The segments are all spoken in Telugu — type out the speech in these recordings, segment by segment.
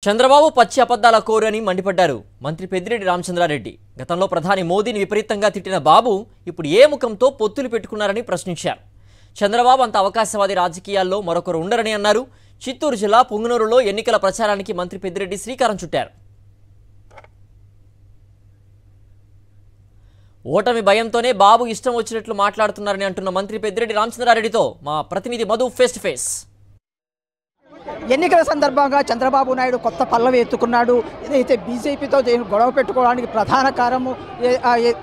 చంద్రబాబు పచ్చి అబద్ధాల కోరు అని మండిపడ్డారు మంత్రి పెద్దిరెడ్డి రామచంద్రారెడ్డి. గతంలో ప్రధాని మోదీని విపరీతంగా తిట్టిన బాబు ఇప్పుడు ఏ ముఖంతో పొత్తులు పెట్టుకున్నారని ప్రశ్నించారు. చంద్రబాబు అంత అవకాశవాది రాజకీయాల్లో మరొకరు ఉండరని అన్నారు. చిత్తూరు జిల్లా పుంగనూరులో ఎన్నికల ప్రచారానికి మంత్రి పెద్దిరెడ్డి శ్రీకారం చుట్టారు. ఓటమి భయంతోనే బాబు ఇష్టం వచ్చినట్లు మాట్లాడుతున్నారని అంటున్న మంత్రి పెద్దిరెడ్డి రామచంద్రారెడ్డితో మా ప్రతినిధి మధు ఫేస్ టు ఫేస్. ఎన్నికల సందర్భంగా చంద్రబాబు నాయుడు కొత్త పల్లవి ఎత్తుకున్నాడు. ఏదైతే బీజేపీతో గొడవ పెట్టుకోవడానికి ప్రధాన కారణము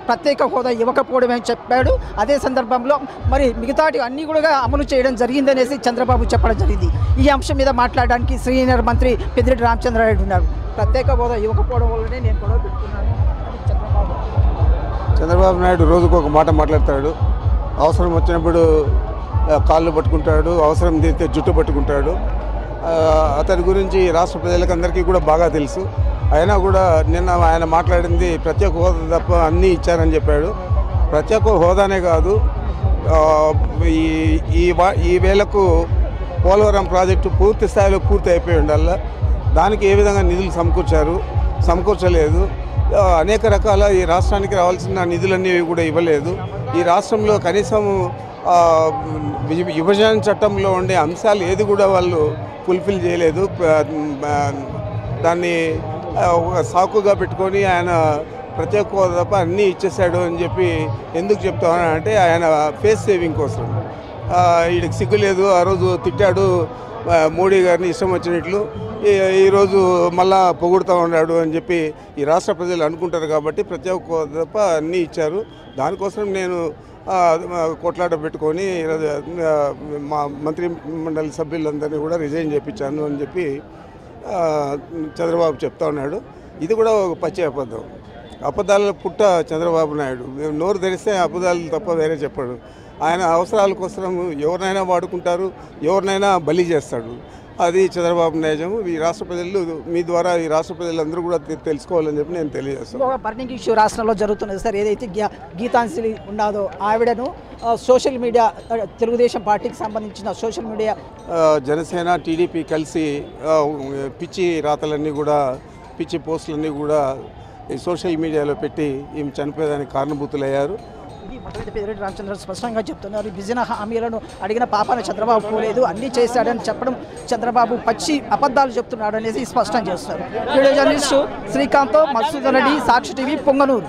ప్రత్యేక హోదా ఇవ్వకపోవడమని చెప్పాడు. అదే సందర్భంలో మరి మిగతాటి అన్నీ కూడా అమలు చేయడం జరిగిందనేసి చంద్రబాబు చెప్పడం జరిగింది. ఈ అంశం మీద మాట్లాడడానికి సీనియర్ మంత్రి పెద్దిరెడ్డి రామచంద్రారెడ్డి ఉన్నారు. ప్రత్యేక హోదా ఇవ్వకపోవడం వల్లనే నేను గొడవ పెట్టుకున్నాను చంద్రబాబు నాయుడు రోజుకు ఒక మాట మాట్లాడతాడు. అవసరం వచ్చినప్పుడు కాళ్ళు పట్టుకుంటాడు, అవసరం తీరితే జుట్టు పట్టుకుంటాడు. అతని గురించి రాష్ట్ర ప్రజలకు అందరికీ కూడా బాగా తెలుసు. అయినా కూడా నిన్న ఆయన మాట్లాడింది ప్రత్యేక హోదా తప్ప అన్నీ ఇచ్చారని చెప్పాడు. ప్రత్యేక హోదానే కాదు, ఈ వేళకు పోలవరం ప్రాజెక్టు పూర్తి స్థాయిలో పూర్తి అయిపోయి ఉండాల. దానికి ఏ విధంగా నిధులు సమకూర్చలేదు. అనేక రకాల ఈ రాష్ట్రానికి రావాల్సిన నిధులన్నీ కూడా ఇవ్వలేదు. ఈ రాష్ట్రంలో కనీసం విభజన చట్టంలో ఉండే అంశాలు ఏది కూడా వాళ్ళు ఫుల్ఫిల్ చేయలేదు. దాన్ని ఒక సాకుగా పెట్టుకొని ఆయన ప్రత్యేక హోదా తప్ప అన్నీ ఇచ్చేసాడు అని చెప్పి ఎందుకు చెప్తానంటే ఆయన ఫేస్ సేవింగ్ కోసం. వీడికి సిగ్గు లేదు. ఆ రోజు తిట్టాడు మోడీ గారిని ఇష్టం వచ్చినట్లు, ఈరోజు మళ్ళా పొగుడుతూ ఉన్నాడు అని చెప్పి ఈ రాష్ట్ర ప్రజలు అనుకుంటారు. కాబట్టి ప్రత్యేక హోదా తప్ప అన్నీ ఇచ్చారు. దానికోసం నేను కొట్లాట పెట్టుకొని మా మంత్రి మండలి సభ్యులందరినీ కూడా రిజైన్ చేయించాను అని చెప్పి చంద్రబాబు చెప్తా ఉన్నాడు. ఇది కూడా ఒక పచ్చి అబద్ధం. అబద్ధాల పుట్ట చంద్రబాబు నాయుడు. నోరు తెరిస్తే అబద్ధాలు తప్ప వేరే చెప్పాడు. ఆయన అవసరాల కోసం ఎవరినైనా వాడుకుంటారు, ఎవరినైనా బలి చేస్తాడు. అది చంద్రబాబు నైజం. ఈ రాష్ట్ర ప్రజలు మీ ద్వారా ఈ రాష్ట్ర ప్రజలందరూ కూడా తెలుసుకోవాలని చెప్పి నేను తెలియజేస్తాను. ఒక బర్నింగ్ ఇష్యూ రాష్ట్రంలో జరుగుతున్నది సార్. ఏదైతే గీతాంజలి ఉన్నదో ఆవిడను సోషల్ మీడియా, తెలుగుదేశం పార్టీకి సంబంధించిన సోషల్ మీడియా, జనసేన టీడీపీ కలిసి పిచ్చి రాతలన్నీ కూడా, పిచ్చి పోస్టులన్నీ కూడా ఈ సోషల్ మీడియాలో పెట్టి ఈమె చనిపోయేదానికి కారణభూతులయ్యారు. పెద్దిరెడ్డి రామచంద్ర స్పష్టంగా చెప్తున్నారు. విభజన హామీలను అడిగిన పాపాన చంద్రబాబు పోలేదు, అన్నీ చేశాడని చెప్పడం చంద్రబాబు పచ్చి అబద్ధాలు చెప్తున్నాడు అనేసి స్పష్టం చేస్తున్నారు. వీడియో జర్నలిస్టు శ్రీకాంత్, మధుసూదన్ రెడ్డి, సాక్షి టీవీ, పొంగనూరు.